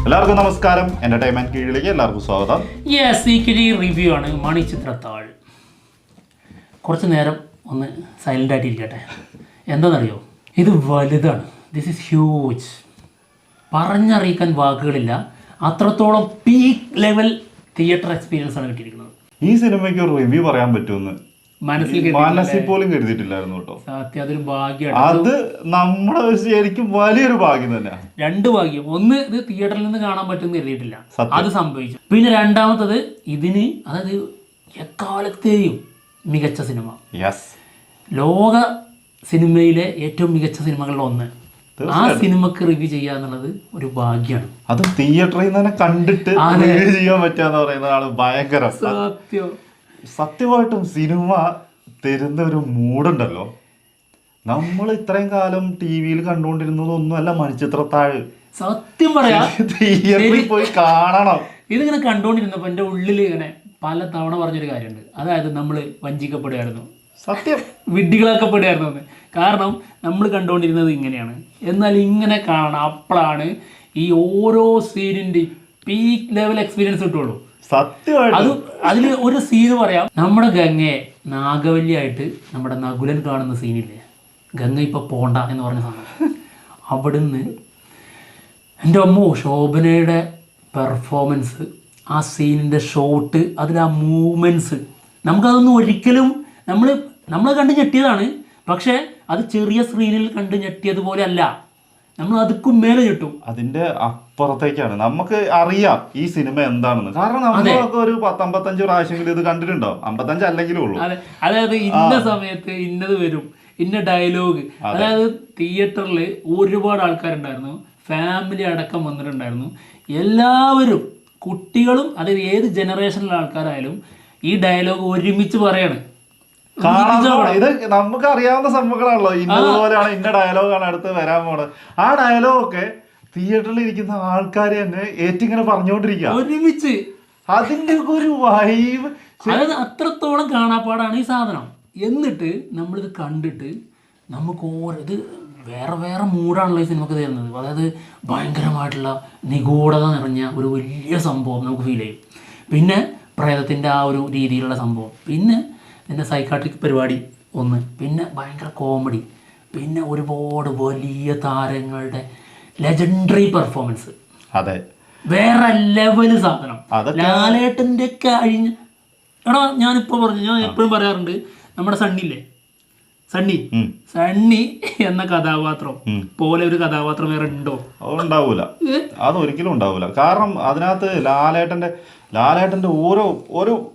എല്ലാവർക്കും നമസ്കാരം. എന്റർടൈൻമെന്റ് കീഴിലേക്ക് എല്ലാവർക്കും സ്വാഗതം. ഈ കിഴി റിവ്യൂ ആണ് മണിച്ചിത്രത്താൾ. കുറച്ച് നേരം ഒന്ന് സൈലൻ്റ് ആയിട്ടിരിക്കട്ടെ. എന്താണെന്നറിയോ, ഇത് വലുതാണ്. This is huge. പറഞ്ഞറിയിക്കാൻ വാക്കുകളില്ല. അത്രത്തോളം പീക്ക് ലെവൽ തിയേറ്റർ എക്സ്പീരിയൻസ് ആണ് കിട്ടിയിരിക്കുന്നത്. ഈ സിനിമയ്ക്ക് ഒരു റിവ്യൂ പറയാൻ പറ്റുമെന്ന് മനസ്സിൽ പോലും കരുതിയിട്ടില്ലായിരുന്നു കേട്ടോ. സത്യം, അതൊരു ഭാഗ്യമാണ്. അത് നമ്മുടെ ശരിക്കും വലിയൊരു ഭാഗ്യം തന്നെയാണ്. രണ്ട് ഭാഗ്യം. ഒന്ന്, ഇത് തിയേറ്ററിൽ നിന്ന് കാണാൻ പറ്റുമെന്ന് കരുതിയിട്ടില്ല, അത് സംഭവിച്ചു. പിന്നെ രണ്ടാമത്തത്, ഇതിന് അതായത് എക്കാലത്തെയും മികച്ച സിനിമ, ലോക സിനിമയിലെ ഏറ്റവും മികച്ച സിനിമകളിൽ ഒന്ന്, ആ സിനിമക്ക് റിവ്യൂ ചെയ്യുക എന്നുള്ളത് ഒരു ഭാഗ്യമാണ്. അത് തിയേറ്ററിൽ നിന്ന് തന്നെ കണ്ടിട്ട് റിവ്യൂ ചെയ്യാൻ പറ്റുക പറയുന്നതാണ് ഭയങ്കരം. സത്യമായിട്ടും സിനിമ തരുന്ന ഒരു മൂടുണ്ടല്ലോ. നമ്മൾ ഇത്രയും കാലം ടി വിയിൽ കണ്ടുകൊണ്ടിരുന്നതൊന്നുമല്ല മണിച്ചിത്രത്താഴ്. സത്യം പറയാ, തിയേറ്ററിൽ പോയി കാണണം. ഇതിങ്ങനെ കണ്ടുകൊണ്ടിരുന്നപ്പോൾ എൻ്റെ ഉള്ളിൽ ഇങ്ങനെ പല തവണ പറഞ്ഞൊരു കാര്യമുണ്ട്. അതായത് നമ്മൾ വഞ്ചിക്കപ്പെടുകയായിരുന്നു, സത്യം വിഡ്ഢികളാക്കപ്പെടുകയായിരുന്നു എന്ന്. കാരണം നമ്മൾ കണ്ടുകൊണ്ടിരുന്നത് ഇങ്ങനെയാണ്. എന്നാൽ ഇങ്ങനെ കാണണം, അപ്പോഴാണ് ഈ ഓരോ സീനിൻ്റെ പീക്ക് ലെവൽ എക്സ്പീരിയൻസ് കിട്ടുള്ളൂ. സത്യമായിട്ട് അതിൽ ഒരു സീന് പറയാം. നമ്മുടെ ഗംഗയെ നാഗവല്ലിയായിട്ട് നമ്മുടെ നകുലൻ കാണുന്ന സീനില്ലേ, ഗംഗ ഇപ്പൊ പോണ്ട എന്ന് പറഞ്ഞ സാധനം, അവിടുന്ന് എൻ്റെ അമ്മോ, ശോഭനയുടെ പെർഫോമൻസ്, ആ സീനിൻ്റെ ഷോട്ട്, അതിൽ ആ മൂവ്മെൻറ്റ്സ്, നമുക്കതൊന്നും ഒരിക്കലും നമ്മൾ കണ്ട് ഞെട്ടിയതാണ്. പക്ഷേ അത് ചെറിയ സ്ക്രീനിൽ കണ്ട് ഞെട്ടിയതുപോലെ അല്ല, നമ്മൾ അതുക്കും മേലെ ഞെട്ടും. അതിന്റെ അപ്പുറത്തേക്കാണ്. നമുക്ക് അറിയാം ഈ സിനിമ എന്താണെന്ന്. കാരണം നമ്മളൊക്കെ ഒരു 10-55 പ്രാവശ്യമെങ്കിലും ഇത് കണ്ടിട്ടുണ്ടാവും. 55 അല്ലെങ്കിലും ഉള്ളൂ. അതായത് ഇന്ന സമയത്ത് ഇന്നത് വരും, ഇന്ന ഡയലോഗ്. അതായത് തിയേറ്ററിൽ ഒരുപാട് ആൾക്കാരുണ്ടായിരുന്നു, ഫാമിലി അടക്കം വന്നിട്ടുണ്ടായിരുന്നു. എല്ലാവരും, കുട്ടികളും, അതായത് ഏത് ജനറേഷനിലെ ആൾക്കാരായാലും ഈ ഡയലോഗ് ഒരുമിച്ച് പറയാണ്. ഇത് നമുക്ക് അറിയാവുന്ന സംഭവങ്ങളാണല്ലോ. ഇന്നതുപോലെയാണ്, ഇന്ന ഡയലോഗാണ് അടുത്ത് വരാൻ പോണത്. ആ ഡയലോഗൊക്കെ തിയേറ്ററിൽ ഇരിക്കുന്ന ആൾക്കാർ തന്നെ ഏറ്റിങ്ങനെ പറഞ്ഞുകൊണ്ടിരിക്കുക ഒരുമിച്ച്. അതിന്റെ ഒരു വൈബ്, അതായത് അത്രത്തോളം കാണാപ്പാടാണ് ഈ സാധനം. എന്നിട്ട് നമ്മളിത് കണ്ടിട്ട് നമുക്ക് ഇത് വേറെ വേറെ മൂഡാണല്ലോ ഈ സിനിമക്ക് തരുന്നത്. അതായത് ഭയങ്കരമായിട്ടുള്ള നിഗൂഢത നിറഞ്ഞ ഒരു വലിയ സംഭവം നമുക്ക് ഫീൽ ചെയ്യും. പിന്നെ പ്രേതത്തിൻ്റെ ആ ഒരു രീതിയിലുള്ള സംഭവം, പിന്നെ ഇതിൻ്റെ സൈക്കാട്രിക് പരിപാടി ഒന്ന്, പിന്നെ ഭയങ്കര കോമഡി, പിന്നെ ഒരുപാട് വലിയ താരങ്ങളുടെ ലെജൻഡറി പെർഫോമൻസ്. അതെ, വേറെ ലെവല് സാധനം. ലാലേട്ടൻ്റെ കഴിഞ്ഞ എടാ, ഞാനിപ്പോൾ പറഞ്ഞു, ഞാൻ എപ്പോഴും പറയാറുണ്ട്, നമ്മുടെ സണ്ണില്ലേ, സണ്ണി എന്ന കഥാപാത്രം പോലെ ഒരു കഥാപാത്രം വേറെ ഉണ്ടോ? ഉണ്ടാവൂല, അതൊരിക്കലും ഉണ്ടാവൂല. കാരണം അതിനകത്ത് ലാലേട്ടന്റെ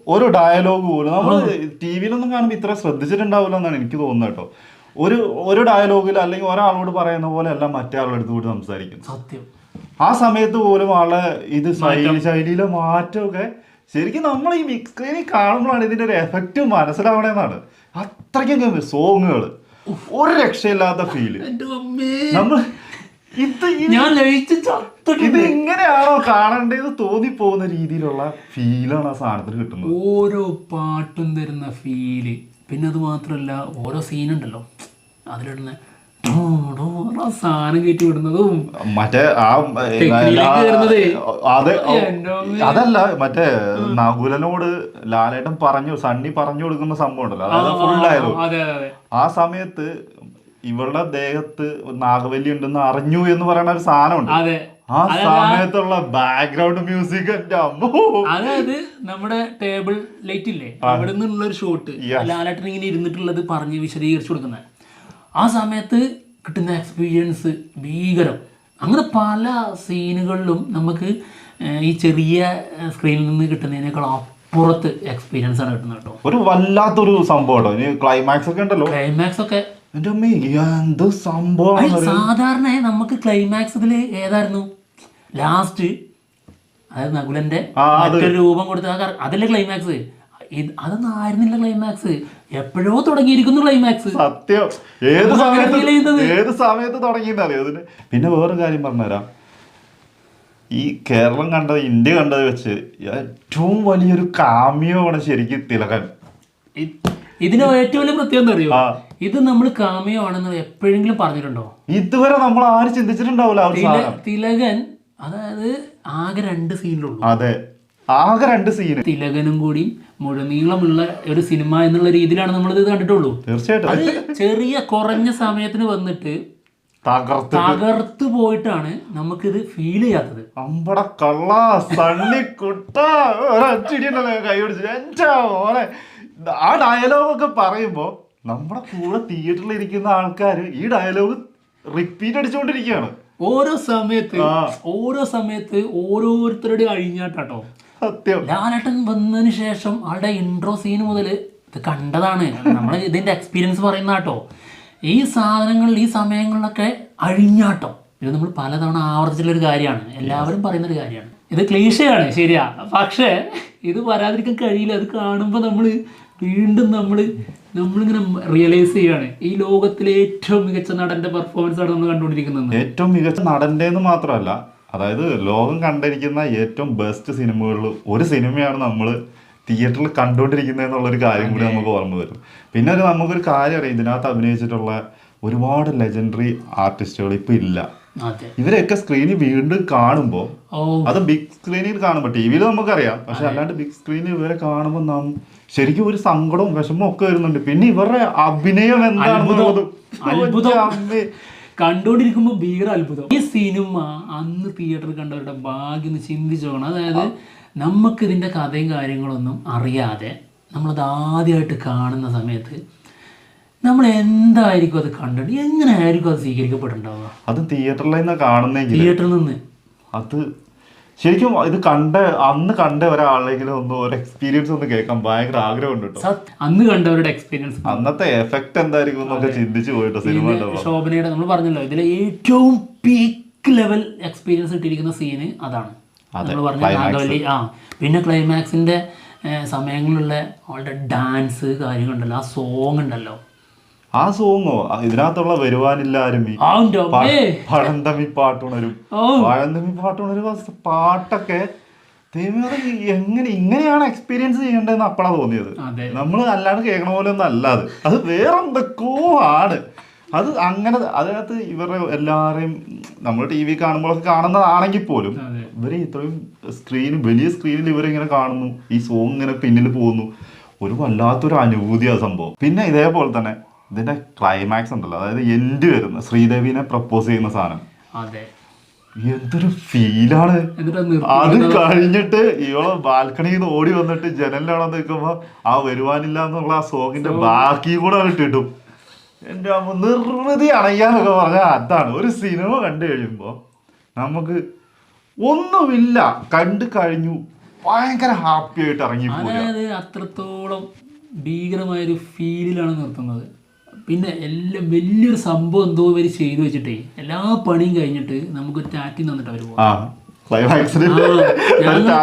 ഓരോ ഡയലോഗ് പോലും നമ്മൾ ടി വിയിലൊന്നും കാണുമ്പോൾ ഇത്ര ശ്രദ്ധിച്ചിട്ടുണ്ടാവില്ല എന്നാണ് എനിക്ക് തോന്നുന്നത് കേട്ടോ. ഒരു ഡയലോഗിൽ അല്ലെങ്കിൽ ഒരാളോട് പറയുന്ന പോലെ അല്ല മറ്റേ ആളുടെ അടുത്ത് കൂടി സംസാരിക്കും. സത്യം. ആ സമയത്ത് പോലും ആളെ ഇത് ശൈലിയിലെ മാറ്റമൊക്കെ ശരിക്കും നമ്മൾ ഈ മിക്സ് സ്ക്രീനിൽ കാണുമ്പോഴാണ് ഇതിന്റെ ഒരു എഫക്റ്റ് മനസ്സിലാവണമെന്നാണ്. അത്രയ്ക്കും സോങ്ങുകൾ, ഒരു രക്ഷയില്ലാത്ത ഫീല്. നമ്മൾ ഇത് ഇങ്ങനെയാണോ കാണേണ്ടത് തോന്നിപ്പോകുന്ന രീതിയിലുള്ള ഫീലാണ് ആ സാധനത്തിന് കിട്ടുന്നത്. ഓരോ പാട്ടും തരുന്ന ഫീല്. പിന്നെ അത് മാത്രമല്ല, ഓരോ സീനുണ്ടല്ലോ അതിലിടുന്ന സാധനം കയറ്റി വിടുന്നതും, മറ്റേ അതല്ല, മറ്റേ നകുലനോട് ലാലേട്ടൻ സണ്ണി പറഞ്ഞു കൊടുക്കുന്ന സംഭവം ഉണ്ടല്ലോ, അതായത് ഫുൾ ഡയലോഗ്. ആ സമയത്ത് ഇവളുടെ ദേഹത്ത് നാഗവല്ലി ഉണ്ടെന്ന് അറിഞ്ഞു എന്ന് പറയുന്ന ഒരു സാധനമുണ്ട്. ആ സമയത്തുള്ള ബാക്ക്ഗ്രൗണ്ട് മ്യൂസിക്, എന്റെ അമ്മോ. അതായത് നമ്മുടെ ടേബിൾ ലൈറ്റ് ഇല്ലേ, അവിടെ നിന്നുള്ള ഒരു ഷോട്ട്, ലാലേട്ടൻ ഇങ്ങനെ ഇരുന്നിട്ടുള്ളത് പറഞ്ഞ് വിശദീകരിച്ചു കൊടുക്കുന്നത്, ആ സമയത്ത് കിട്ടുന്ന എക്സ്പീരിയൻസ് ഭീകരം. അങ്ങനെ പല സീനുകളിലും നമുക്ക് ഈ ചെറിയ സ്ക്രീനിൽ നിന്ന് കിട്ടുന്നതിനേക്കാൾ അപ്പുറത്ത് എക്സ്പീരിയൻസ് ആണ് കിട്ടുന്നത് കേട്ടോ. ഒരു വല്ലാത്തൊരു സംഭവം. ക്ലൈമാക്സ് ഒക്കെ ഉണ്ടല്ലോ, ക്ലൈമാക്സ് ഒക്കെ സംഭവം. സാധാരണ നമുക്ക് ക്ലൈമാക്സ് ഇതിൽ ഏതായിരുന്നു ലാസ്റ്റ്, അതായത് നകുലന്റെ മറ്റൊരു രൂപം കൊടുത്ത അതല്ലേ ക്ലൈമാക്സ്. അതൊന്നും ആയിരുന്നില്ല ക്ലൈമാക്സ്, എപ്പോഴോ തുടങ്ങിയിരിക്കുന്നു ക്ലൈമാക്സ്. സത്യം, ഏത് സമയത്ത് തുടങ്ങിയെന്നറിയോ അതിന്. പിന്നെ വേറൊരു കാര്യം പറഞ്ഞുതരാം, ഈ കേരളം കണ്ടത്, ഇന്ത്യ കണ്ടത് വെച്ച് ഏറ്റവും വലിയൊരു കാമിയോ ആണ് ശരിക്കും തിലകൻ. ഇതിന് ഏറ്റവും വലിയ പ്രത്യേകത എന്താ അറിയോ, ഇത് നമ്മൾ കാമിയോ ആണെന്ന് എപ്പോഴെങ്കിലും പറഞ്ഞിട്ടുണ്ടോ? ഇതുവരെ നമ്മൾ ആരും ചിന്തിച്ചിട്ടുണ്ടാവില്ല. തിലകൻ അതായത് ആകെ 2 സീനിലുള്ളൂ. അതെ, ആകെ 2 സീന്. തിലകനും കൂടി മുഴുനീളമുള്ള ഒരു സിനിമ എന്നുള്ള രീതിയിലാണ് നമ്മളിത് കണ്ടിട്ടുള്ളൂ. തീർച്ചയായിട്ടും അത് ചെറിയ കുറഞ്ഞ സമയത്തിന് വന്നിട്ട് തകർത്ത് പോയിട്ടാണ് നമുക്കിത് ഫീൽ ചെയ്യാത്തത്. അമ്പട കള്ള സണ്ണിക്കുട്ട ഒരച്ചിടിയുണ്ടല്ലോ കൈ പിടിച്ചിട്ട് മോനെ. ആ ഡയലോഗൊക്കെ പറയുമ്പോ നമ്മുടെ കൂടെ തിയേറ്ററിൽ ഇരിക്കുന്ന ആൾക്കാർ ഈ ഡയലോഗ് റിപ്പീറ്റ് അടിച്ചുകൊണ്ടിരിക്കുകയാണ് ഓരോ സമയത്ത് ഓരോരുത്തരുടെ അഴിഞ്ഞാട്ടോ. സത്യം. ലാലേട്ടൻ വന്നതിന് ശേഷം ആളുടെ ഇൻട്രോ സീൻ മുതൽ ഇത് കണ്ടതാണ് നമ്മൾ, ഇതിന്റെ എക്സ്പീരിയൻസ് പറയുന്ന കേട്ടോ. ഈ സാധനങ്ങളിൽ ഈ സമയങ്ങളിലൊക്കെ അഴിഞ്ഞാട്ടം ഇത് നമ്മൾ പലതവണ ആവർത്തിച്ചുള്ളൊരു കാര്യമാണ്, എല്ലാവരും പറയുന്നൊരു കാര്യമാണ്. ഇത് ക്ലീശയാണ്, ശരിയാ. പക്ഷേ ഇത് വരാതിരിക്കാൻ കഴിയില്ല. അത് കാണുമ്പോൾ നമ്മൾ വീണ്ടും നമ്മളിങ്ങനെ റിയലൈസ് ചെയ്യാണ് ഈ ലോകത്തിലെ ഏറ്റവും മികച്ച നടന്റെ പെർഫോമൻസ് ആണ് നമ്മൾ കണ്ടുകൊണ്ടിരിക്കുന്നത്. ഏറ്റവും മികച്ച നടന്റെ എന്ന് മാത്രമല്ല, അതായത് ലോകം കണ്ടിരിക്കുന്ന ഏറ്റവും ബെസ്റ്റ് സിനിമകളിൽ ഒരു സിനിമയാണ് നമ്മൾ തിയേറ്ററിൽ കണ്ടുകൊണ്ടിരിക്കുന്നത് എന്നുള്ളൊരു കാര്യം കൂടി നമുക്ക് ഓർമ്മ വരും. പിന്നെ നമുക്കൊരു കാര്യം അറിയാം, ഇതിനകത്ത് അഭിനയിച്ചിട്ടുള്ള ഒരുപാട് ലെജൻഡറി ആർട്ടിസ്റ്റുകൾ ഇപ്പൊ ഇല്ല. ഇവരെയൊക്കെ സ്ക്രീനിൽ വീണ്ടും കാണുമ്പോൾ, അത് ബിഗ് സ്ക്രീനിൽ കാണുമ്പോൾ, ടി വിയിൽ നമുക്കറിയാം, പക്ഷെ അല്ലാണ്ട് ബിഗ് സ്ക്രീനിൽ ഇവരെ കാണുമ്പോൾ ശരിക്കും ഒരു സങ്കടവും വിഷമവും ഒക്കെ വരുന്നുണ്ട്. പിന്നെ ഇവരുടെ അഭിനയം എന്താണെന്നുള്ളത് കണ്ടുകൊണ്ടിരിക്കുമ്പോൾ ഭീകര അത്ഭുതം. ഈ സിനിമ അന്ന് തിയേറ്ററിൽ കണ്ടവരുടെ ഭാഗ്യം ചിന്തിച്ചോണം. അതായത് നമുക്ക് ഇതിൻ്റെ കഥയും കാര്യങ്ങളൊന്നും അറിയാതെ നമ്മളത് ആദ്യമായിട്ട് കാണുന്ന സമയത്ത് നമ്മൾ എന്തായിരിക്കും അത് കണ്ടിട്ട് എങ്ങനെയായിരിക്കും അത് സ്വീകരിക്കപ്പെട്ടിട്ടുണ്ടാവുക? അത് തിയേറ്ററിൽ നിന്ന് കാണുന്നെങ്കിൽ, തിയേറ്ററിൽ നിന്ന് അത് ശരിക്കും ഇത് അന്ന് കണ്ട ഒരാളെങ്കിലും ഒരു എക്സ്പീരിയൻസ് ഒന്ന് കേൾക്കാൻ ഭയങ്കര ആഗ്രഹമുണ്ട് കേട്ടോ. അന്ന് കണ്ടവരുടെ എക്സ്പീരിയൻസ്, അന്നത്തെ എഫക്ട് എന്തായിരിക്കും എന്നൊക്കെ ചിന്തിച്ചു പോയിട്ട് സിനിമ. ശോഭനയുടെ നമ്മൾ പറഞ്ഞല്ലോ, ഇതിലെ ഏറ്റവും പീക്ക് ലെവൽ എക്സ്പീരിയൻസ് കിട്ടിയിരിക്കുന്ന സീന് അതാണ് നമ്മൾ പറഞ്ഞ നാഗവല്ലി. പിന്നെ ക്ലൈമാക്സിന്റെ സമയങ്ങളിലുള്ള അവളുടെ ഡാൻസ് കാര്യങ്ങളുണ്ടല്ലോ, ആ സോങ് ഉണ്ടല്ലോ. ആ സോങ്ങോ ഇതിനകത്തുള്ള വരുവാനില്ലാരും പഴന്തമി പാട്ടുണരും പാട്ടൊക്കെ ഇങ്ങനെയാണ് എക്സ്പീരിയൻസ് ചെയ്യേണ്ടതെന്ന് അപ്പഴാണ് തോന്നിയത്. നമ്മൾ അല്ലാണ്ട് കേൾക്കണ പോലെ ഒന്നും അല്ലാതെ അത് വേറെ എന്തൊക്കെയോ ആണ്. അത് അങ്ങനെ അതിനകത്ത് ഇവരുടെ എല്ലാവരെയും നമ്മൾ ടി വി കാണുമ്പോഴൊക്കെ കാണുന്നതാണെങ്കിൽ പോലും ഇവര് ഇത്രയും വലിയ സ്ക്രീനിൽ ഇവരിങ്ങനെ കാണുന്നു, ഈ സോങ് ഇങ്ങനെ പിന്നിൽ പോകുന്നു, ഒരു വല്ലാത്തൊരു അനുഭൂതിയാണ് സംഭവം. പിന്നെ ഇതേപോലെ തന്നെ ഇതിന്റെ ക്ലൈമാക്സ് ഉണ്ടല്ലോ, അതായത് എൻഡ് വരുന്ന ശ്രീദേവിനെ പ്രപ്പോസ് ചെയ്യുന്ന സാധനം, എന്തൊരു ഫീലാണ്. അത് കഴിഞ്ഞിട്ട് ഇവള് ബാൽക്കണിയിൽ നിന്ന് ഓടി വന്നിട്ട് ജനലിലാണ് നിൽക്കുമ്പോ ആ വരുവാനില്ല എന്നുള്ള ആ സോങ്ങിന്റെ ബാക്കി കൂടെ ഇട്ടിട്ടും എൻ്റെ നിർവൃതി അണയ്യാന്നൊക്കെ പറഞ്ഞാൽ അതാണ്. ഒരു സിനിമ കണ്ടു കഴിയുമ്പോൾ നമുക്ക് ഒന്നുമില്ല, കണ്ടു കഴിഞ്ഞു, ഭയങ്കര ഹാപ്പി ആയിട്ട് ഇറങ്ങിപ്പോകും. അതായത് അത്രത്തോളം ഭീകരമായൊരു ഫീലിലാണ് നിർത്തുന്നത്. പിന്നെ എല്ലാം വലിയൊരു സംഭവം എന്തോ ഇവർ ചെയ്തു വെച്ചിട്ടേ എല്ലാ പണിയും കഴിഞ്ഞിട്ട് നമുക്കൊരു ടാറ്റി തന്നിട്ട് അവർ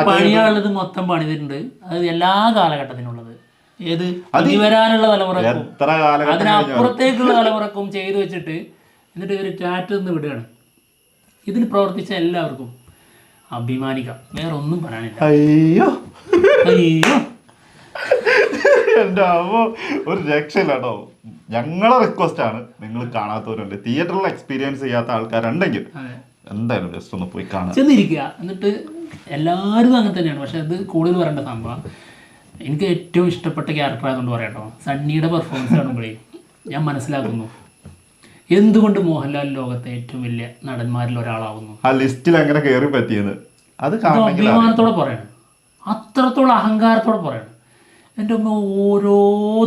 പണിയാനുള്ളത് മൊത്തം പണിതിട്ടുണ്ട്. അത് എല്ലാ കാലഘട്ടത്തിനുള്ളത്, ഏത് ഇനി വരാനുള്ള തലമുറക്കും അതിനപ്പുറത്തേക്കുള്ള തലമുറക്കും ചെയ്തു വെച്ചിട്ട് എന്നിട്ട് ഇവർ ടാറ്റ് നിന്ന് വിടുകയാണ്. ഇതിന് പ്രവർത്തിച്ച എല്ലാവർക്കും അഭിമാനിക്കാം, വേറെ ഒന്നും പറയാനില്ല. അയ്യോ അയ്യോ എൻ്റെ അമ്മ ഒരു രക്ഷയില്ല കേട്ടോ. ഞങ്ങളെ റിക്വസ്റ്റ് ആണ്, നിങ്ങൾ കാണാത്തവരുണ്ട്, തിയേറ്ററിൽ എക്സ്പീരിയൻസ് ചെയ്യാത്ത ആൾക്കാരുണ്ടെങ്കിൽ എന്തായാലും ജസ്റ്റ് ഒന്ന് പോയി കാണാൻ ചെന്നിരിക്കുക. എന്നിട്ട് എല്ലാവരും അങ്ങനെ തന്നെയാണ്, പക്ഷെ അത് കൂടുതൽ പറയേണ്ട സംഭവം. എനിക്ക് ഏറ്റവും ഇഷ്ടപ്പെട്ട ക്യാരക്ടർ ആയതുകൊണ്ട് പറയാട്ടോ, സണ്ണിയുടെ പെർഫോമൻസ് കാണുമ്പോഴേ ഞാൻ മനസ്സിലാക്കുന്നു എന്തുകൊണ്ട് മോഹൻലാൽ ലോകത്തെ ഏറ്റവും വലിയ നടന്മാരിൽ ഒരാളാവുന്നു. ആ ലിസ്റ്റിൽ അങ്ങനെ കയറി പറ്റിയത് അത് അഭിമാനത്തോടെ പറയണം, അത്രത്തോളം അഹങ്കാരത്തോടെ പറയണം. എൻ്റെ അമ്മ ഓരോ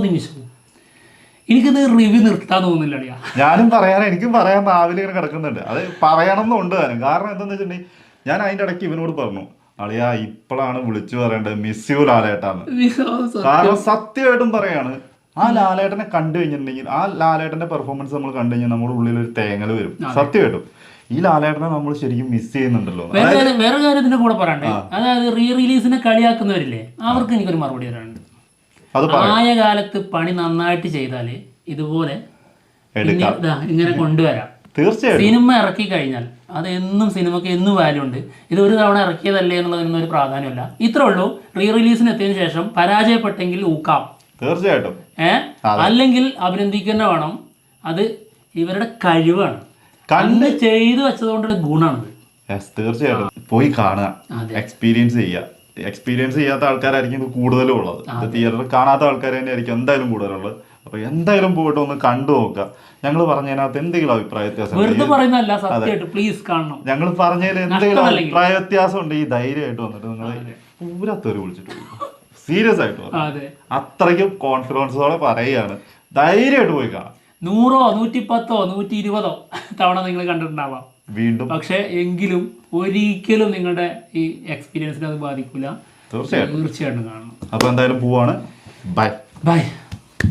നിമിഷവും എനിക്കിത് റിവ്യൂ നിർത്താൻ തോന്നുന്നില്ല അളിയാ. ഞാനും എനിക്കും പറയാൻ നാവിൽ ഇങ്ങനെ കിടക്കുന്നുണ്ട്, അത് പറയണം എന്നുണ്ട് താനും. കാരണം എന്താണെന്ന് വെച്ചിട്ടുണ്ടെങ്കിൽ ഞാൻ അതിൻ്റെ ഇടയ്ക്ക് ഇവനോട് പറഞ്ഞു, അളിയാ ഇപ്പോഴാണ് വിളിച്ചു പറയേണ്ടത് മിസ് യു ലാലേട്ടാന്ന്. കാരണം സത്യമായിട്ടും പറയാണ്, ആ ലാലേട്ടനെ കണ്ടു കഴിഞ്ഞിട്ടുണ്ടെങ്കിൽ, ആ ലാലേട്ടന്റെ പെർഫോമൻസ് നമ്മൾ കണ്ടു കഴിഞ്ഞാൽ നമ്മുടെ ഉള്ളിൽ ഒരു തേങ്ങൽ വരും. സത്യമായിട്ടും ഈ ലാലേട്ടനെ നമ്മൾ ശരിക്കും മിസ് ചെയ്യുന്നുണ്ടല്ലോ. വേറെ കാര്യത്തിന്റെ കൂടെ പറയണ്ടേ, അതായത് റീ റിലീസിനെ കളിയാക്കുന്നവരില്ലേ, അവർക്ക് എനിക്കൊരു മറുപടി തരാനുണ്ട്. ആയ കാലത്ത് പണി നന്നായിട്ട് ചെയ്താല് ഇതുപോലെ ഇങ്ങനെ കൊണ്ടുവരാം. തീർച്ചയായും സിനിമ ഇറക്കി കഴിഞ്ഞാൽ അത് എന്നും സിനിമക്ക് എന്നും വാല്യൂ ഉണ്ട്. ഇത് ഒരു തവണ ഇറക്കിയതല്ലേ എന്നുള്ളതിനൊന്നും ഒരു പ്രാധാന്യമല്ല. ഇത്രേ ഉള്ളൂ, റീ റിലീസിന് എത്തിയതിനു ശേഷം പരാജയപ്പെട്ടെങ്കിൽ ഊക്കാം, തീർച്ചയായിട്ടും. അല്ലെങ്കിൽ അഭിനന്ദിക്കുന്ന വേണം. അത് ഇവരുടെ കഴിവാണ്, കണ്ട് ചെയ്തു വെച്ചതുകൊണ്ടുള്ള ഗുണമാണത്. തീർച്ചയായിട്ടും പോയി കാണുക, എക്സ്പീരിയൻസ് ചെയ്യുക. എക്സ്പീരിയൻസ് ചെയ്യാത്ത ആൾക്കാരായിരിക്കും ഇത് കൂടുതലും ഉള്ളത്. ഇത് തിയേറ്ററിൽ കാണാത്ത ആൾക്കാർ തന്നെ ആയിരിക്കും എന്തായാലും കൂടുതലുള്ളത്. അപ്പൊ എന്തായാലും പോയിട്ട് ഒന്ന് കണ്ടു നോക്കുക. ഞങ്ങൾ പറഞ്ഞതിനകത്ത് എന്തെങ്കിലും അഭിപ്രായ വ്യത്യാസം ഞങ്ങൾ പറഞ്ഞതിൽ എന്തെങ്കിലും അഭിപ്രായ വ്യത്യാസം ഉണ്ടെങ്കിൽ ധൈര്യമായിട്ട് വന്നിട്ട് നിങ്ങൾ പൂരത്തൊരു വിളിച്ചിട്ട് സീരിയസ് ആയിട്ട് അത്രയ്ക്കും കോൺഫിഡൻസോടെ പറയുകയാണ്. ധൈര്യമായിട്ട് പോയി കാണാം. 100, 110, 120 തവണ നിങ്ങൾ കണ്ടിട്ടുണ്ടാവാം വീണ്ടും. പക്ഷെ എങ്കിലും ഒരിക്കലും നിങ്ങളുടെ ഈ എക്സ്പീരിയൻസിനെ അത് ബാധിക്കില്ല. തീർച്ചയായിട്ടും കാണണം. അപ്പൊ എന്തായാലും പോവാണ്. ബൈ.